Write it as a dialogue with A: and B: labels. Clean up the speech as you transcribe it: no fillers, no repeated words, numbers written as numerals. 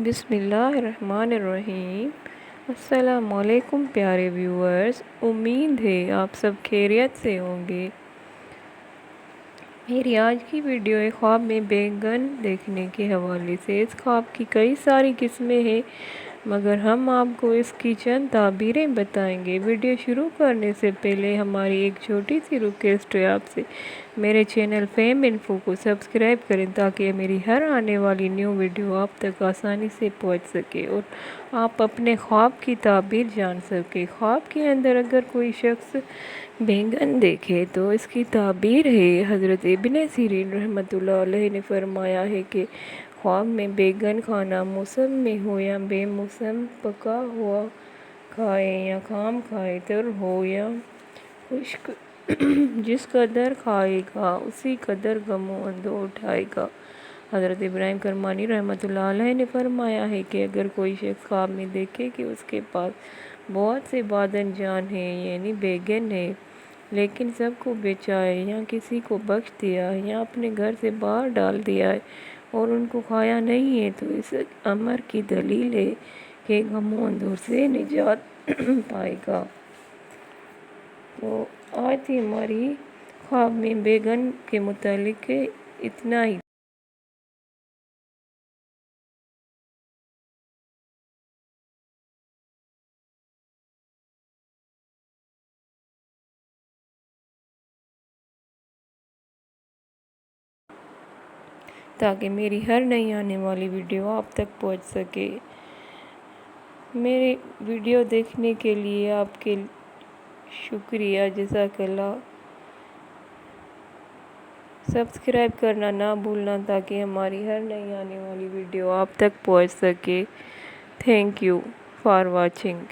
A: بسم اللہ الرحمن الرحیم۔ السلام علیکم پیارے ویورز، امید ہے آپ سب خیریت سے ہوں گے۔ میری آج کی ویڈیو ایک خواب میں بیگن دیکھنے کے حوالے سے۔ اس خواب کی کئی ساری قسمیں ہیں، مگر ہم آپ کو اس کی چند تعبیریں بتائیں گے۔ ویڈیو شروع کرنے سے پہلے ہماری ایک چھوٹی سی ریکویسٹ ہے آپ سے، میرے چینل فیم انفو کو سبسکرائب کریں تاکہ میری ہر آنے والی نیو ویڈیو آپ تک آسانی سے پہنچ سکے اور آپ اپنے خواب کی تعبیر جان سکیں۔ خواب کے اندر اگر کوئی شخص بیگن دیکھے تو اس کی تعبیر ہے، حضرت ابن سیرین رحمۃ اللہ علیہ نے فرمایا ہے کہ خواب میں بیگن کھانا موسم میں ہو یا بے موسم، پکا ہوا کھائے یا خام کھائے، تر ہو یا خشک، جس قدر کھائے گا اسی قدر غم و اندوہ اٹھائے گا۔ حضرت ابراہیم کرمانی رحمۃ اللہ علیہ نے فرمایا ہے کہ اگر کوئی شخص خواب میں دیکھے کہ اس کے پاس بہت سے باذن جان ہیں، یعنی بیگن ہے، لیکن سب کو بیچا ہے یا کسی کو بخش دیا ہے یا اپنے گھر سے باہر ڈال دیا ہے اور ان کو کھایا نہیں ہے، تو اس امر کی دلیل ہے کہ غم و اندوہ سے نجات پائے گا۔ تو آج تھی ہماری خواب میں بیگن کے متعلق اتنا ہی۔ تاکہ میری ہر نئی آنے والی ویڈیو آپ تک پہنچ سکے۔ میری ویڈیو دیکھنے کے لیے آپ کے شکریہ، جزاک اللہ۔ سبسکرائب کرنا نہ بھولنا تاکہ ہماری ہر نئی آنے والی ویڈیو آپ تک پہنچ سکے۔ Thank you for watching.